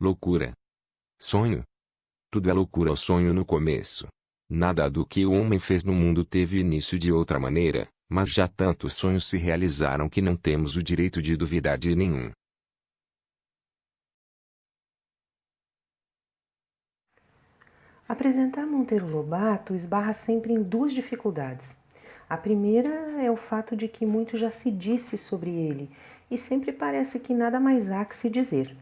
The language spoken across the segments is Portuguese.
Loucura. Sonho. Tudo é loucura ou sonho no começo. Nada do que o homem fez no mundo teve início de outra maneira, mas já tantos sonhos se realizaram que não temos o direito de duvidar de nenhum. Apresentar Monteiro Lobato esbarra sempre em duas dificuldades. A primeira é o fato de que muito já se disse sobre ele e sempre parece que nada mais há que se dizer.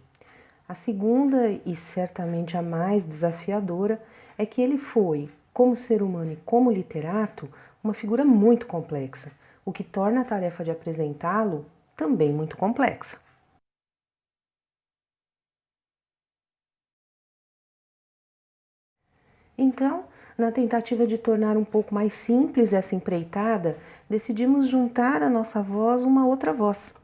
A segunda, e certamente a mais desafiadora, é que ele foi, como ser humano e como literato, uma figura muito complexa, o que torna a tarefa de apresentá-lo também muito complexa. Então, na tentativa de tornar um pouco mais simples essa empreitada, decidimos juntar à nossa voz uma outra voz,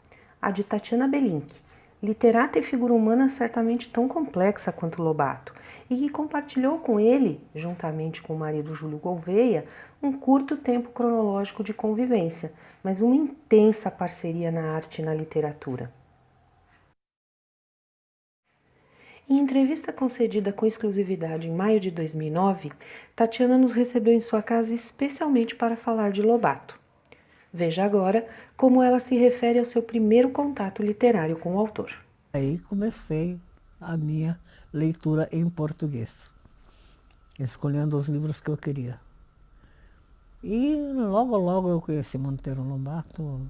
a de Tatiana Belink, literata e figura humana certamente tão complexa quanto Lobato, e que compartilhou com ele, juntamente com o marido Júlio Gouveia, um curto tempo cronológico de convivência, mas uma intensa parceria na arte e na literatura. Em entrevista concedida com exclusividade em maio de 2009, Tatiana nos recebeu em sua casa especialmente para falar de Lobato. Veja agora como ela se refere ao seu primeiro contato literário com o autor. Aí comecei a minha leitura em português, escolhendo os livros que eu queria. E logo eu conheci Monteiro Lobato,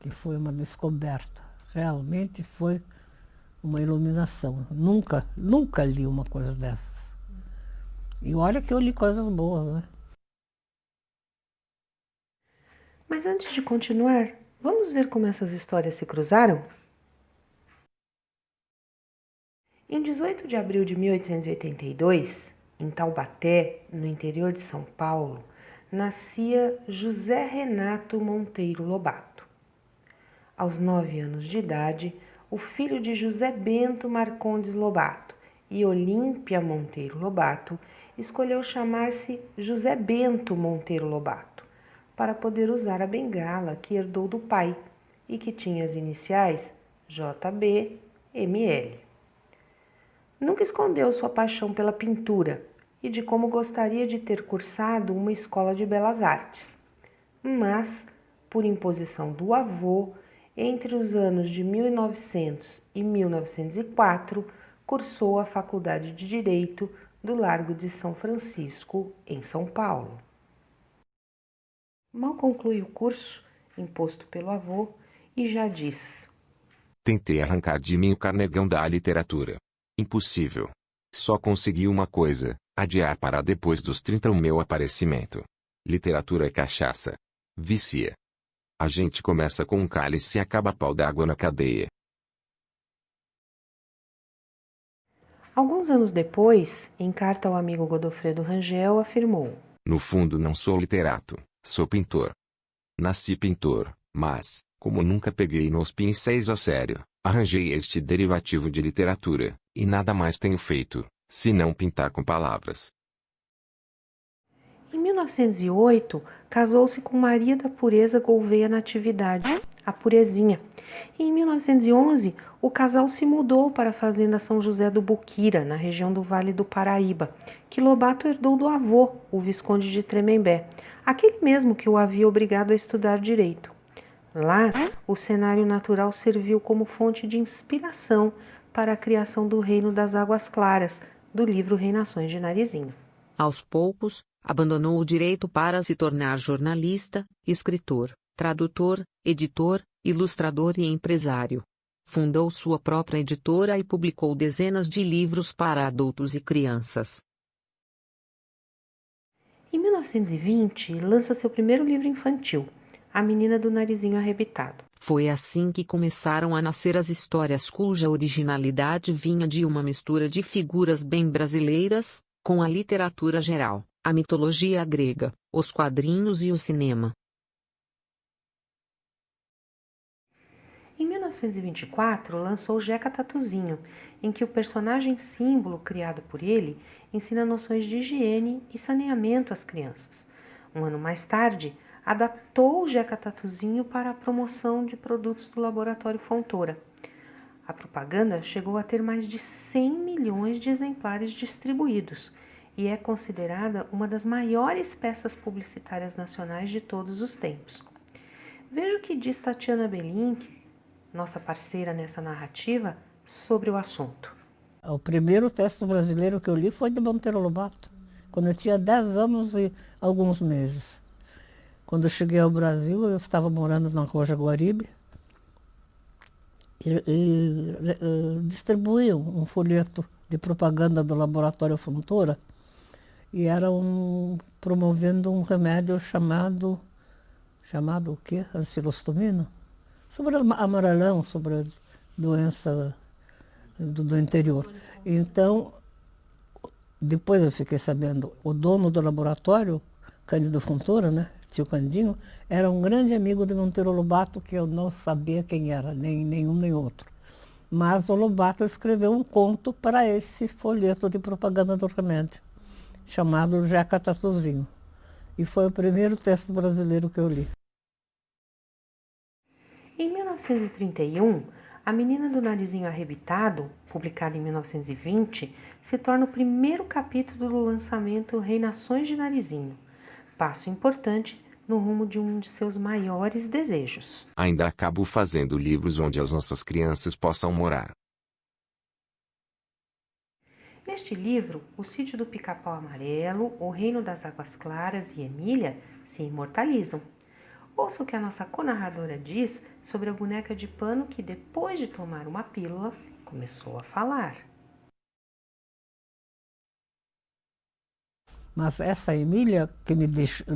que foi uma descoberta. Realmente foi uma iluminação. Nunca li uma coisa dessas. E olha que eu li coisas boas, né? Mas antes de continuar, vamos ver como essas histórias se cruzaram? Em 18 de abril de 1882, em Taubaté, no interior de São Paulo, nascia José Renato Monteiro Lobato. Aos 9 anos de idade, o filho de José Bento Marcondes Lobato e Olímpia Monteiro Lobato escolheu chamar-se José Bento Monteiro Lobato, para poder usar a bengala que herdou do pai e que tinha as iniciais JBML. Nunca escondeu sua paixão pela pintura e de como gostaria de ter cursado uma escola de belas artes. Mas, por imposição do avô, entre os anos de 1900 e 1904, cursou a Faculdade de Direito do Largo de São Francisco, em São Paulo. Mal conclui o curso, imposto pelo avô, e já diz: Tentei arrancar de mim o carnegão da literatura. Impossível. Só consegui uma coisa: adiar para depois dos 30 o meu aparecimento. Literatura é cachaça. Vicia. A gente começa com um cálice e acaba a pau d'água na cadeia. Alguns anos depois, em carta ao amigo Godofredo Rangel, afirmou: No fundo não sou literato, sou pintor. Nasci pintor, mas, como nunca peguei nos pincéis a sério, arranjei este derivativo de literatura, e nada mais tenho feito, senão pintar com palavras. Em 1908, casou-se com Maria da Pureza Gouveia Natividade, a Purezinha. E em 1911, o casal se mudou para a fazenda São José do Buquira, na região do Vale do Paraíba, que Lobato herdou do avô, o Visconde de Tremembé, aquele mesmo que o havia obrigado a estudar direito. Lá, o cenário natural serviu como fonte de inspiração para a criação do Reino das Águas Claras, do livro Reinações de Narizinho. Aos poucos, abandonou o direito para se tornar jornalista, escritor, tradutor, editor, ilustrador e empresário. Fundou sua própria editora e publicou dezenas de livros para adultos e crianças. Em 1920, lança seu primeiro livro infantil, A Menina do Narizinho Arrebitado. Foi assim que começaram a nascer as histórias cuja originalidade vinha de uma mistura de figuras bem brasileiras, com a literatura geral, a mitologia grega, os quadrinhos e o cinema. Em 1924, lançou Jeca Tatuzinho, em que o personagem símbolo criado por ele ensina noções de higiene e saneamento às crianças. Um ano mais tarde, adaptou o Jeca Tatuzinho para a promoção de produtos do Laboratório Fontoura. A propaganda chegou a ter mais de 100 milhões de exemplares distribuídos e é considerada uma das maiores peças publicitárias nacionais de todos os tempos. Veja o que diz Tatiana Belink, nossa parceira nessa narrativa, sobre o assunto. O primeiro texto brasileiro que eu li foi de Monteiro Lobato, quando eu tinha 10 anos e alguns meses. Quando eu cheguei ao Brasil, eu estava morando na Rua Jaguaribe e distribuí um folheto de propaganda do Laboratório Fontoura e era promovendo um remédio chamado o quê? Ancilostomina? Sobre amarelão, sobre a doença do interior. Então, depois eu fiquei sabendo, o dono do laboratório, Cândido Fontoura, né, tio Candinho, era um grande amigo de Monteiro Lobato, que eu não sabia quem era, nem um nem outro. Mas o Lobato escreveu um conto para esse folheto de propaganda do remédio, chamado Jeca Tatuzinho. E foi o primeiro texto brasileiro que eu li. Em 1931, A Menina do Narizinho Arrebitado, publicada em 1920, se torna o primeiro capítulo do lançamento Reinações de Narizinho, passo importante no rumo de um de seus maiores desejos. Ainda acabo fazendo livros onde as nossas crianças possam morar. Neste livro, O Sítio do Pica-Pau Amarelo, O Reino das Águas Claras e Emília se imortalizam. Ouça o que a nossa conarradora diz sobre a boneca de pano que, depois de tomar uma pílula, começou a falar. Mas essa Emília, que me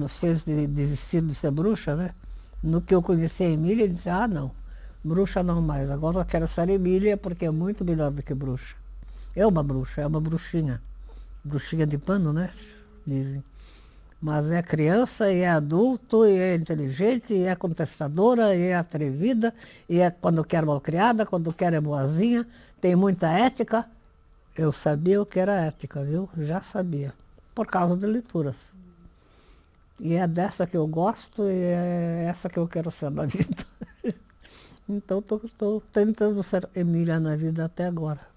fez desistir de ser bruxa, né? No que eu conheci a Emília, eu disse, não, bruxa não mais, agora eu quero ser Emília porque é muito melhor do que bruxa. É uma bruxa, é uma bruxinha. Bruxinha de pano, né? Dizem. Mas é criança, e é adulto, e é inteligente, e é contestadora, e é atrevida, e é quando quer malcriada, quando quer é boazinha, tem muita ética. Eu sabia o que era ética, viu? Já sabia, por causa de leituras. E é dessa que eu gosto e é essa que eu quero ser na vida. Então estou tentando ser Emília na vida até agora.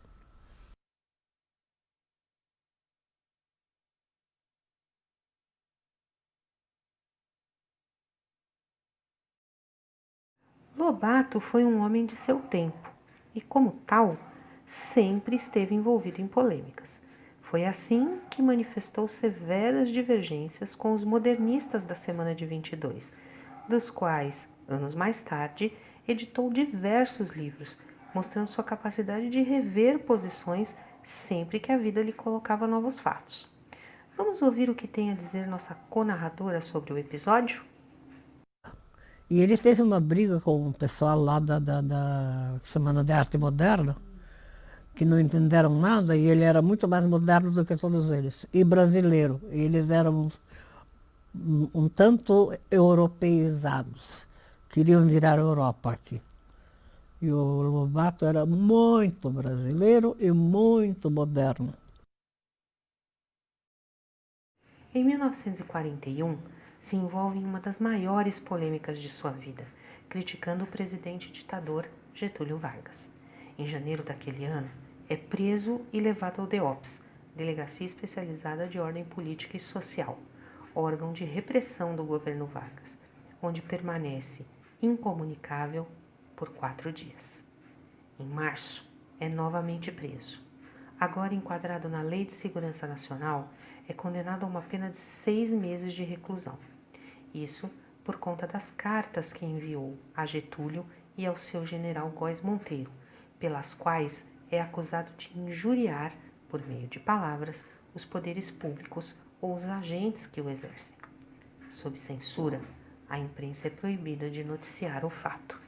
Lobato foi um homem de seu tempo e, como tal, sempre esteve envolvido em polêmicas. Foi assim que manifestou severas divergências com os modernistas da Semana de 22, dos quais, anos mais tarde, editou diversos livros, mostrando sua capacidade de rever posições sempre que a vida lhe colocava novos fatos. Vamos ouvir o que tem a dizer nossa conarradora sobre o episódio? E ele teve uma briga com o pessoal lá da Semana de Arte Moderna, que não entenderam nada, e ele era muito mais moderno do que todos eles. E brasileiro. Eles eram um tanto europeizados. Queriam virar Europa aqui. E o Lobato era muito brasileiro e muito moderno. Em 1941, se envolve em uma das maiores polêmicas de sua vida, criticando o presidente ditador Getúlio Vargas. Em janeiro daquele ano, é preso e levado ao DEOPS, Delegacia Especializada de Ordem Política e Social, órgão de repressão do governo Vargas, onde permanece incomunicável por 4 dias. Em março, é novamente preso. Agora enquadrado na Lei de Segurança Nacional, é condenado a uma pena de 6 meses de reclusão. Isso por conta das cartas que enviou a Getúlio e ao seu general Góes Monteiro, pelas quais é acusado de injuriar, por meio de palavras, os poderes públicos ou os agentes que o exercem. Sob censura, a imprensa é proibida de noticiar o fato.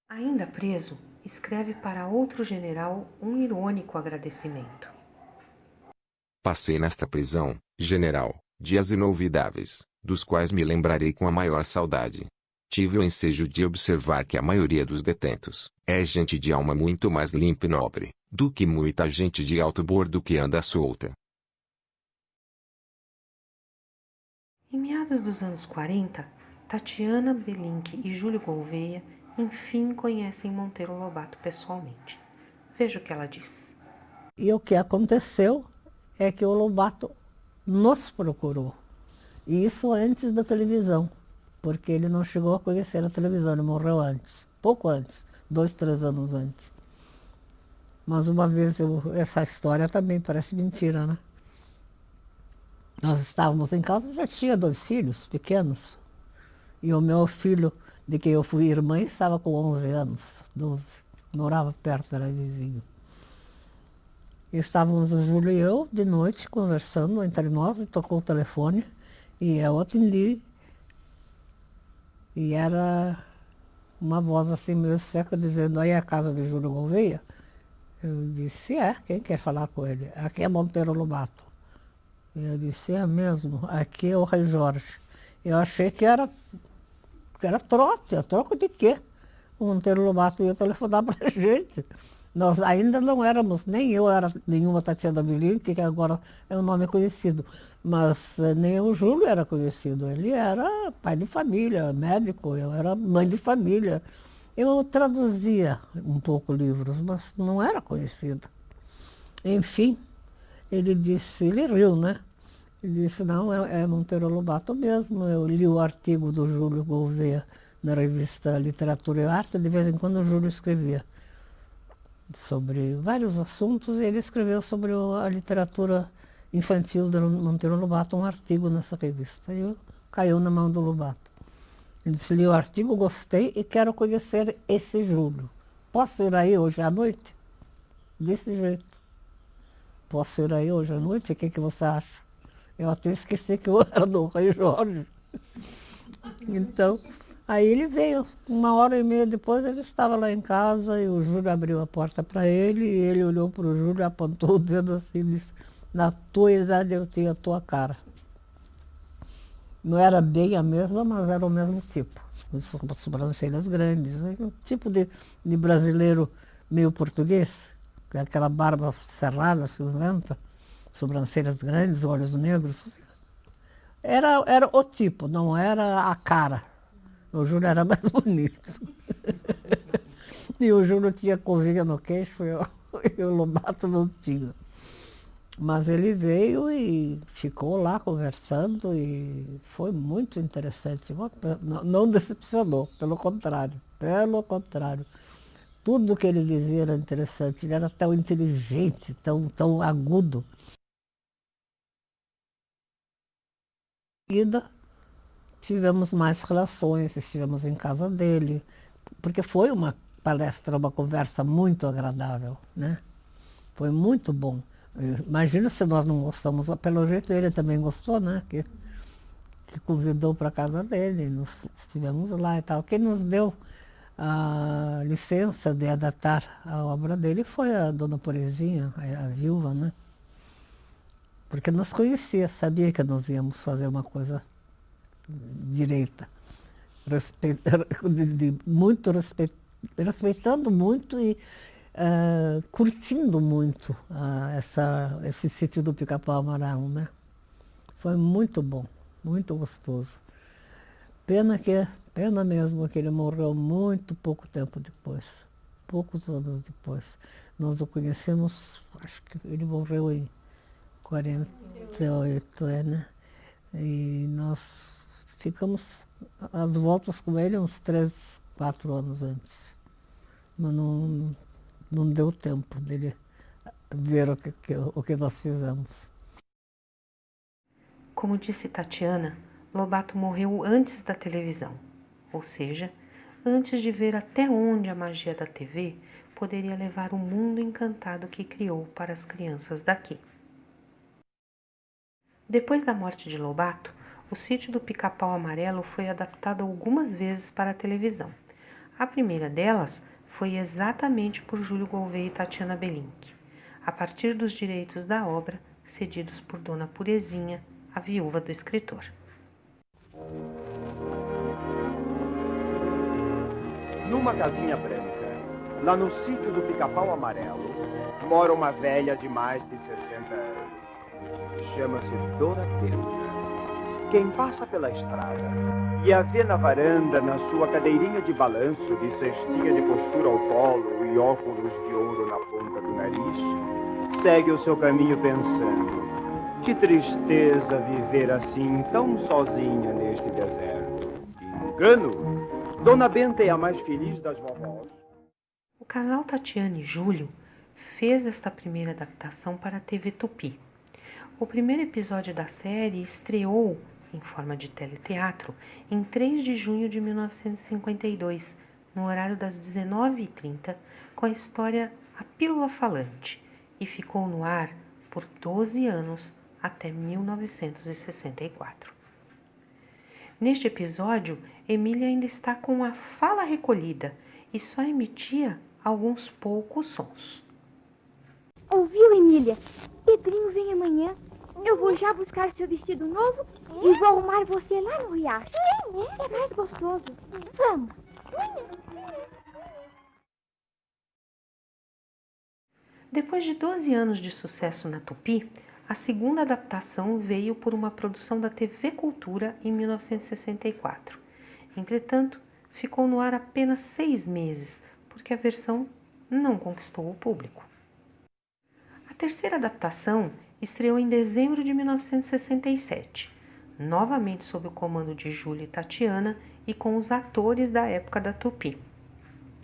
Ainda preso, escreve para outro general um irônico agradecimento. Passei nesta prisão, general, dias inolvidáveis, dos quais me lembrarei com a maior saudade. Tive o ensejo de observar que a maioria dos detentos é gente de alma muito mais limpa e nobre do que muita gente de alto bordo que anda solta. Em meados dos anos 40, Tatiana Belink e Júlio Gouveia enfim conhecem Monteiro Lobato pessoalmente. Veja o que ela diz. E o que aconteceu é que o Lobato nos procurou. E isso antes da televisão, porque ele não chegou a conhecer a televisão, ele morreu antes, pouco antes, 2, 3 anos antes. Mas uma vez, essa história também parece mentira, né? Nós estávamos em casa, já tinha 2 filhos pequenos. E o meu filho, de quem eu fui irmã, estava com 11 anos, 12. Morava perto, era vizinho. E estávamos o Júlio e eu, de noite, conversando entre nós, e tocou o telefone, e eu atendi. E era uma voz assim meio seca, dizendo, aí é a casa de Júlio Gouveia? Eu disse, quem quer falar com ele? Aqui é Monteiro Lobato. E eu disse, é mesmo, aqui é o Rei Jorge. Eu achei que era trote, troco de quê? O Monteiro Lobato ia telefonar para a gente. Nós ainda não éramos, nem eu era nenhuma Tatiana Belim, que agora é um nome conhecido, mas nem o Júlio era conhecido. Ele era pai de família, médico, eu era mãe de família. Eu traduzia um pouco livros, mas não era conhecido. Enfim, ele riu, né? Ele disse, não, é Monteiro Lobato mesmo. Eu li o artigo do Júlio Gouveia na revista Literatura e Arte, de vez em quando o Júlio escrevia sobre vários assuntos, e ele escreveu sobre a literatura infantil de Monteiro Lobato, um artigo nessa revista. E caiu na mão do Lobato. Ele disse, li o artigo, gostei e quero conhecer esse Júlio. Posso ir aí hoje à noite? Desse jeito. Posso ir aí hoje à noite? O que você acha? Eu até esqueci que eu era do Rei Jorge. Então, aí ele veio. 1h30 depois ele estava lá em casa e o Júlio abriu a porta para ele e ele olhou para o Júlio, apontou o dedo assim e disse, na tua idade eu tinha a tua cara. Não era bem a mesma, mas era o mesmo tipo. Com sobrancelhas grandes, né? Um tipo de brasileiro meio português, com aquela barba cerrada, cinzenta, sobrancelhas grandes, olhos negros. Era o tipo, não era a cara. O Júlio era mais bonito. E o Júlio tinha covinha no queixo e o Lobato não tinha. Mas ele veio e ficou lá conversando e foi muito interessante. Não decepcionou, pelo contrário. Pelo contrário. Tudo que ele dizia era interessante. Ele era tão inteligente, tão agudo. Em seguida, tivemos mais relações, estivemos em casa dele, porque foi uma palestra, uma conversa muito agradável, né? Foi muito bom. Imagina se nós não gostamos, pelo jeito ele também gostou, né? Que convidou para a casa dele, nós estivemos lá e tal. Quem nos deu a licença de adaptar a obra dele foi a dona Porezinha, a viúva, né? Porque nos conhecia, sabia que nós íamos fazer uma coisa direita, respeitando muito e curtindo muito esse sítio do Pica-Pau Amarelo, né? Foi muito bom, muito gostoso. Pena mesmo que ele morreu muito pouco tempo depois, poucos anos depois. Nós o conhecemos, acho que ele morreu em 48, né? E nós ficamos às voltas com ele uns 3, 4 anos antes. Mas não deu tempo dele ver o que nós fizemos. Como disse Tatiana, Lobato morreu antes da televisão, ou seja, antes de ver até onde a magia da TV poderia levar o mundo encantado que criou para as crianças daqui. Depois da morte de Lobato, o sítio do Pica-Pau Amarelo foi adaptado algumas vezes para a televisão. A primeira delas foi exatamente por Júlio Gouveia e Tatiana Belink, a partir dos direitos da obra cedidos por Dona Purezinha, a viúva do escritor. Numa casinha branca, lá no sítio do Pica-Pau Amarelo, mora uma velha de mais de 60 anos. Chama-se Dona Teresa. quem passa pela estrada e a vê na varanda, na sua cadeirinha de balanço, de cestinha de postura ao colo e óculos de ouro na ponta do nariz, segue o seu caminho pensando: que tristeza viver assim, tão sozinha neste deserto. Engano! Dona Benta é a mais feliz das vovós. O casal Tatiana e Júlio fez esta primeira adaptação para a TV Tupi. O primeiro episódio da série estreou em forma de teleteatro em 3 de junho de 1952, no horário das 19h30, com a história A Pílula Falante, e ficou no ar por 12 anos até 1964. Neste episódio, Emília ainda está com a fala recolhida e só emitia alguns poucos sons. Ouviu, Emília? Pedrinho vem amanhã. Eu vou já buscar seu vestido novo e vou arrumar você lá no riacho. É mais gostoso. Vamos. Depois de 12 anos de sucesso na Tupi, a segunda adaptação veio por uma produção da TV Cultura em 1964. Entretanto, ficou no ar apenas 6 meses, porque a versão não conquistou o público. A terceira adaptação estreou em dezembro de 1967, novamente sob o comando de Júlio e Tatiana e com os atores da época da Tupi.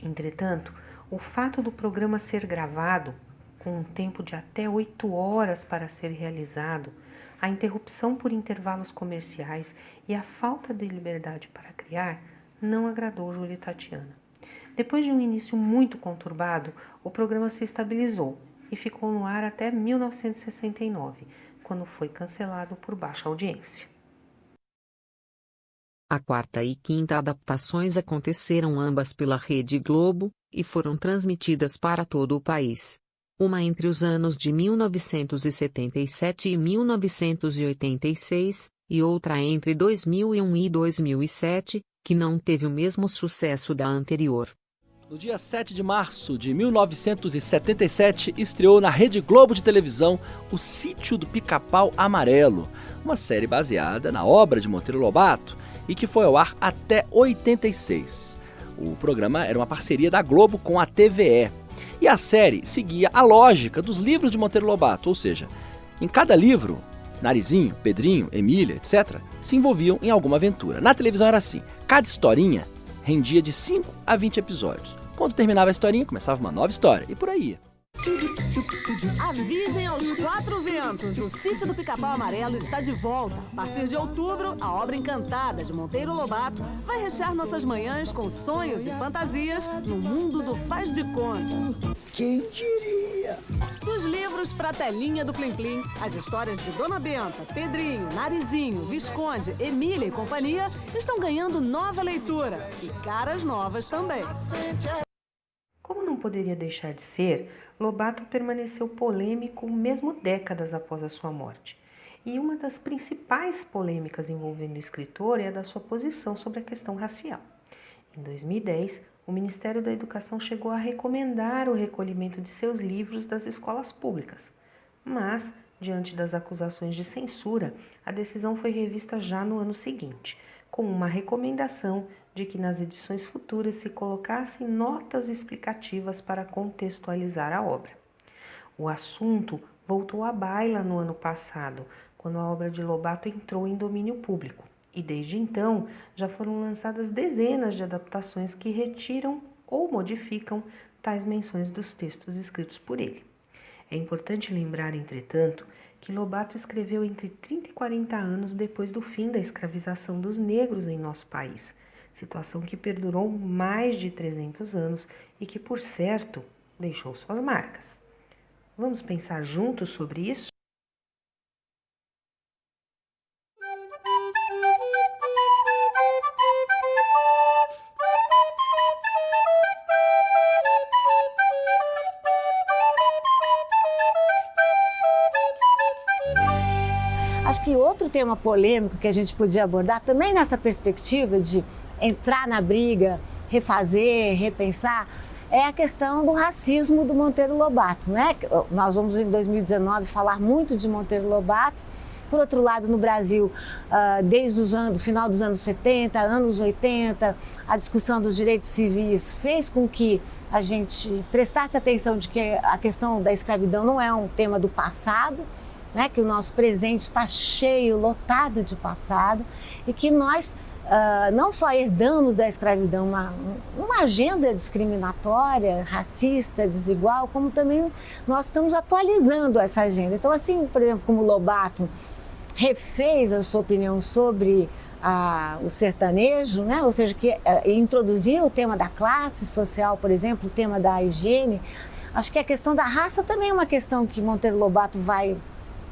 Entretanto, o fato do programa ser gravado, com um tempo de até 8 horas para ser realizado, a interrupção por intervalos comerciais e a falta de liberdade para criar, não agradou Júlio e Tatiana. Depois de um início muito conturbado, o programa se estabilizou e ficou no ar até 1969, quando foi cancelado por baixa audiência. A quarta e quinta adaptações aconteceram ambas pela Rede Globo e foram transmitidas para todo o país. Uma entre os anos de 1977 e 1986, e outra entre 2001 e 2007, que não teve o mesmo sucesso da anterior. No dia 7 de março de 1977, estreou na Rede Globo de televisão O Sítio do Pica-Pau Amarelo, uma série baseada na obra de Monteiro Lobato e que foi ao ar até 86. O programa era uma parceria da Globo com a TVE. E a série seguia a lógica dos livros de Monteiro Lobato, ou seja, em cada livro, Narizinho, Pedrinho, Emília, etc., se envolviam em alguma aventura. Na televisão era assim, cada historinha rendia de 5 a 20 episódios. Quando terminava a historinha, começava uma nova história, e por aí ia. Avisem aos 4 ventos, o Sítio do Pica-Pau Amarelo está de volta. A partir de outubro, a obra encantada de Monteiro Lobato vai rechear nossas manhãs com sonhos e fantasias no mundo do faz de conta. Quem diria? Dos livros pra telinha do Plim Plim, as histórias de Dona Benta, Pedrinho, Narizinho, Visconde, Emília e companhia estão ganhando nova leitura e caras novas também. Como não poderia deixar de ser, Lobato permaneceu polêmico mesmo décadas após a sua morte. E uma das principais polêmicas envolvendo o escritor é a da sua posição sobre a questão racial. Em 2010, o Ministério da Educação chegou a recomendar o recolhimento de seus livros das escolas públicas. Mas, diante das acusações de censura, a decisão foi revista já no ano seguinte, com uma recomendação de que nas edições futuras se colocassem notas explicativas para contextualizar a obra. O assunto voltou à baila no ano passado, quando a obra de Lobato entrou em domínio público, e desde então já foram lançadas dezenas de adaptações que retiram ou modificam tais menções dos textos escritos por ele. É importante lembrar, entretanto, que Lobato escreveu entre 30 e 40 anos depois do fim da escravização dos negros em nosso país, situação que perdurou mais de 300 anos e que, por certo, deixou suas marcas. Vamos pensar juntos sobre isso? Acho que outro tema polêmico que a gente podia abordar, também nessa perspectiva de entrar na briga, refazer, repensar, é a questão do racismo do Monteiro Lobato, né? Nós vamos em 2019 falar muito de Monteiro Lobato Por outro lado, no Brasil, desde o final dos anos 70, anos 80, a discussão dos direitos civis fez com que a gente prestasse atenção de que a questão da escravidão não é um tema do passado, né? Que o nosso presente está cheio, lotado de passado, e que nós não só herdamos da escravidão uma agenda discriminatória, racista, desigual, como também nós estamos atualizando essa agenda. Então, assim, por exemplo, como Lobato refez a sua opinião sobre o sertanejo, né? Ou seja, que introduziu o tema da classe social, por exemplo, o tema da higiene. Acho que a questão da raça também é uma questão que Monteiro Lobato vai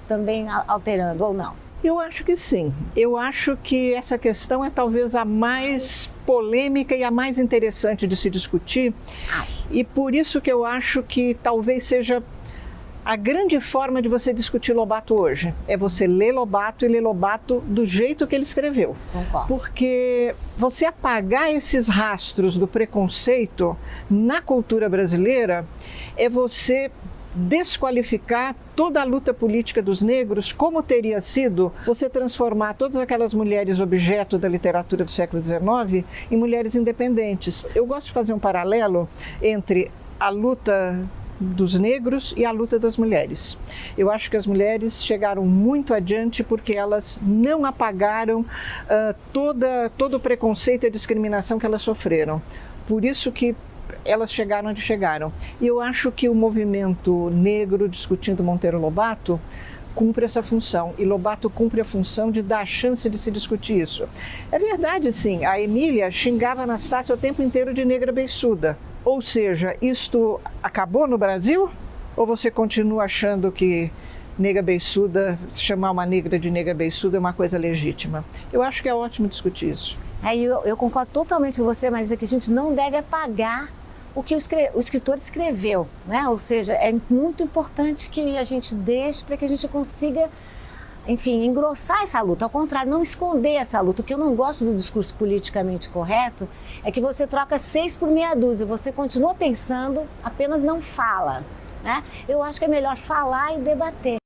também alterando, ou não? Eu acho que sim. Eu acho que essa questão é talvez a mais polêmica e a mais interessante de se discutir. E por isso que eu acho que talvez seja a grande forma de você discutir Lobato hoje. É você ler Lobato e ler Lobato do jeito que ele escreveu. Concordo. Porque você apagar esses rastros do preconceito na cultura brasileira é você desqualificar toda a luta política dos negros, como teria sido você transformar todas aquelas mulheres objeto da literatura do século XIX em mulheres independentes. Eu gosto de fazer um paralelo entre a luta dos negros e a luta das mulheres. Eu acho que as mulheres chegaram muito adiante porque elas não apagaram todo o preconceito e a discriminação que elas sofreram. Por isso que elas chegaram onde chegaram. E eu acho que o movimento negro discutindo Monteiro Lobato cumpre essa função. E Lobato cumpre a função de dar a chance de se discutir isso. É verdade, sim. A Emília xingava a Anastácia o tempo inteiro de negra beiçuda. Ou seja, isto acabou no Brasil? Ou você continua achando que nega beiçuda, chamar uma negra de nega beiçuda é uma coisa legítima? Eu acho que é ótimo discutir isso. Eu concordo totalmente com você, mas é que a gente não deve apagar o que o escritor escreveu, né? Ou seja, é muito importante que a gente deixe para que a gente consiga, enfim, engrossar essa luta. Ao contrário, não esconder essa luta. O que eu não gosto do discurso politicamente correto é que você troca 6 por meia dúzia, você continua pensando, apenas não fala, né? Eu acho que é melhor falar e debater.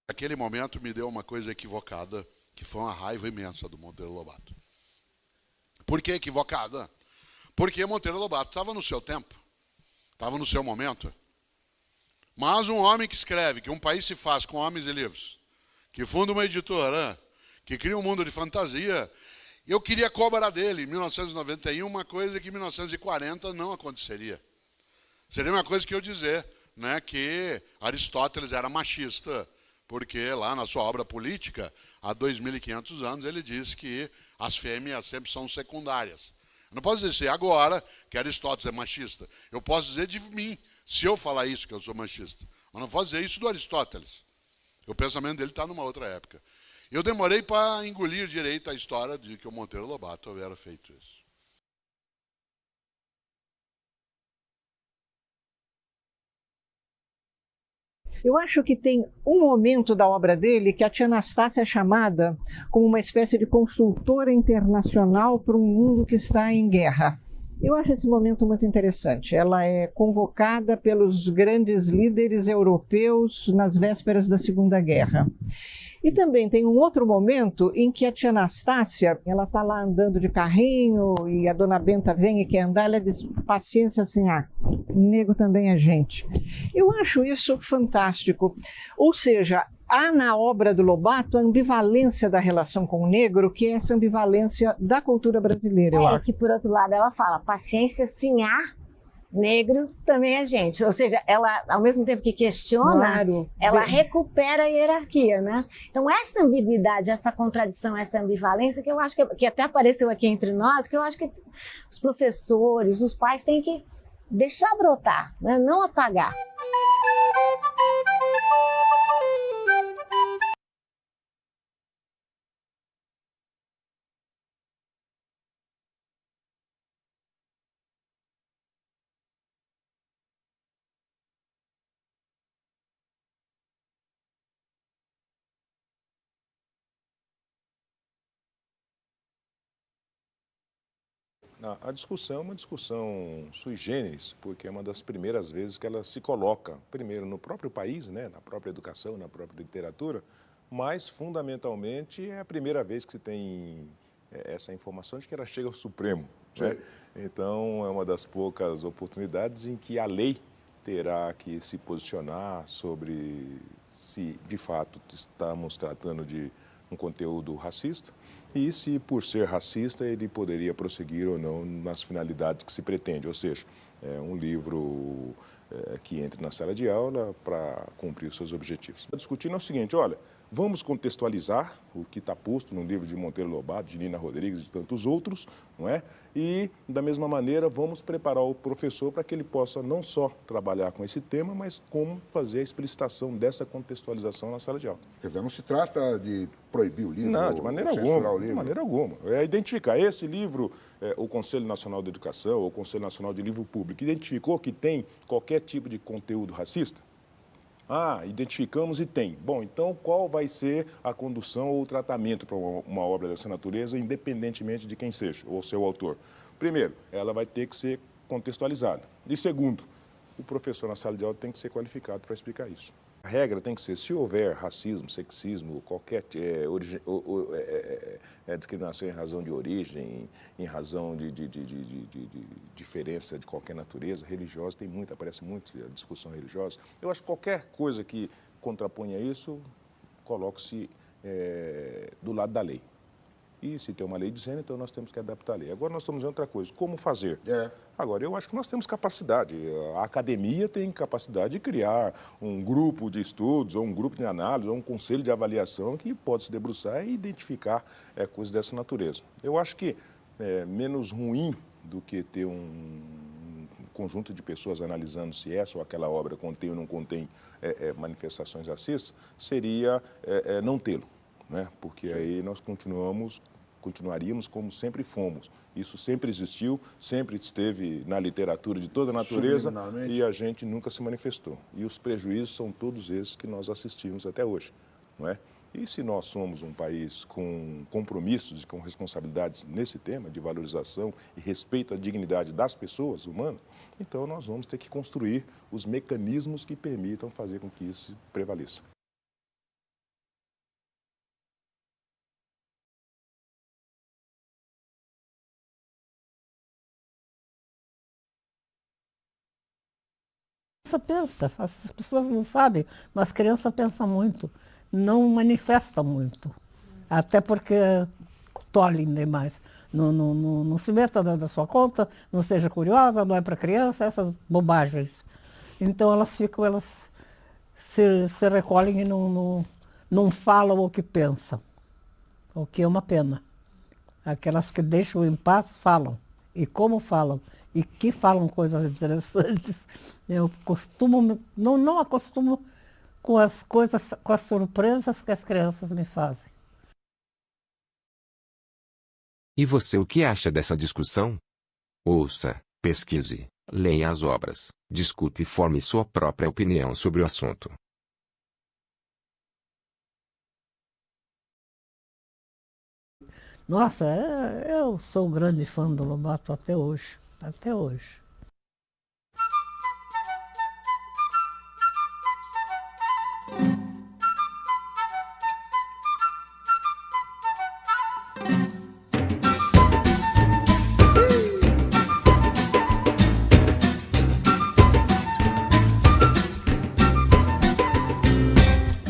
Aquele momento me deu uma coisa equivocada, que foi uma raiva imensa do Monteiro Lobato. Por que equivocada? Porque Monteiro Lobato estava no seu tempo, estava no seu momento. Mas um homem que escreve que um país se faz com homens e livros, que funda uma editora, que cria um mundo de fantasia, eu queria cobrar dele, em 1991, uma coisa que em 1940 não aconteceria. Seria uma coisa que eu dizer, né, que Aristóteles era machista, porque lá na sua obra política, há 2.500 anos, ele diz que as fêmeas sempre são secundárias. Eu não posso dizer agora que Aristóteles é machista. Eu posso dizer de mim, se eu falar isso, que eu sou machista. Mas não posso dizer isso do Aristóteles. O pensamento dele está numa outra época. Eu demorei para engolir direito a história de que o Monteiro Lobato havia feito isso. Eu acho que tem um momento da obra dele que a tia Anastácia é chamada como uma espécie de consultora internacional para um mundo que está em guerra. Eu acho esse momento muito interessante. Ela é convocada pelos grandes líderes europeus nas vésperas da Segunda Guerra. E também tem um outro momento em que a tia Anastácia, ela está lá andando de carrinho e a dona Benta vem e quer andar, ela diz, paciência, assim, nego também é gente. Eu acho isso fantástico. Ou seja, há na obra do Lobato a ambivalência da relação com o negro, que é essa ambivalência da cultura brasileira, eu acho. Que por outro lado ela fala, paciência, sim, negro também é gente. Ou seja, ela, ao mesmo tempo que questiona, claro, ela recupera a hierarquia, né? Então, essa ambiguidade, essa contradição, essa ambivalência, que eu acho que até apareceu aqui entre nós, que eu acho que os professores, os pais têm que deixar brotar, né? Não apagar. A discussão é uma discussão sui generis, porque é uma das primeiras vezes que ela se coloca, primeiro, no próprio país, né, na própria educação, na própria literatura, mas, fundamentalmente, é a primeira vez que se tem essa informação de que ela chega ao Supremo. Né? Então, é uma das poucas oportunidades em que a lei terá que se posicionar sobre se, de fato, estamos tratando de um conteúdo racista e se, por ser racista, ele poderia prosseguir ou não nas finalidades que se pretende, ou seja, um livro que entre na sala de aula para cumprir os seus objetivos. Discutindo é o seguinte, olha, vamos contextualizar o que está posto no livro de Monteiro Lobato, de Nina Rodrigues e de tantos outros, não é? E, da mesma maneira, vamos preparar o professor para que ele possa não só trabalhar com esse tema, mas como fazer a explicitação dessa contextualização na sala de aula. Quer dizer, não se trata de proibir o livro? Não, de maneira alguma. O livro. De maneira alguma. É identificar esse livro, o Conselho Nacional de Educação, ou o Conselho Nacional de Livro Público, identificou que tem qualquer tipo de conteúdo racista? Identificamos e tem. Bom, então qual vai ser a condução ou o tratamento para uma obra dessa natureza, independentemente de quem seja, ou seu autor? Primeiro, ela vai ter que ser contextualizada. E segundo, o professor na sala de aula tem que ser qualificado para explicar isso. A regra tem que ser, se houver racismo, sexismo, qualquer discriminação em razão de origem, em razão de diferença de qualquer natureza, religiosa, aparece muito a discussão religiosa. Eu acho que qualquer coisa que contraponha isso, coloque-se do lado da lei. E se tem uma lei dizendo, então nós temos que adaptar a lei. Agora nós estamos dizendo outra coisa, como fazer? Agora, eu acho que nós temos capacidade, a academia tem capacidade de criar um grupo de estudos, ou um grupo de análise, ou um conselho de avaliação que pode se debruçar e identificar coisas dessa natureza. Eu acho que menos ruim do que ter um conjunto de pessoas analisando se essa ou aquela obra contém ou não contém manifestações racistas, seria não tê-lo, né? Porque aí nós continuaríamos como sempre fomos. Isso sempre existiu, sempre esteve na literatura de toda a natureza e a gente nunca se manifestou. E os prejuízos são todos esses que nós assistimos até hoje, não é? E se nós somos um país com compromissos e com responsabilidades nesse tema de valorização e respeito à dignidade das pessoas humanas, então nós vamos ter que construir os mecanismos que permitam fazer com que isso prevaleça. Pensa, as pessoas não sabem, mas criança pensa muito, não manifesta muito, até porque tolhem demais. Não se meta da sua conta, não seja curiosa, não é para criança, essas bobagens. Então elas se recolhem e não falam o que pensam, o que é uma pena. Aquelas que deixam em paz falam, e como falam. E que falam coisas interessantes. Eu não acostumo com as coisas, com as surpresas que as crianças me fazem. E você, o que acha dessa discussão? Ouça, pesquise, leia as obras, discute e forme sua própria opinião sobre o assunto. Nossa, eu sou um grande fã do Lobato até hoje. Até hoje.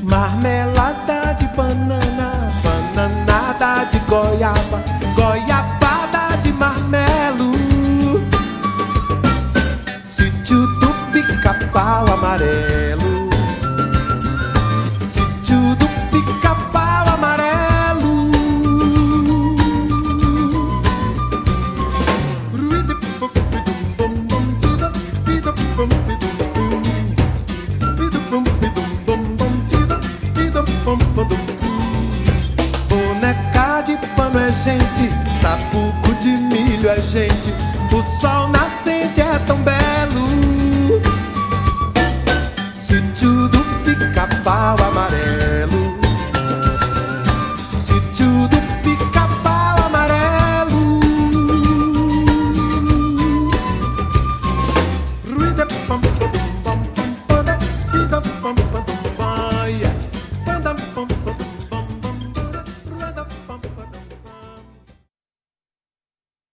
Marmelada de banana, bananada de goiaba, goiabada de marmelo. Sítio do Pica-Pau Amarelo, sítio do Pica-Pau Amarelo. Boneca de pano é gente, sapuco de milho é gente, o sol na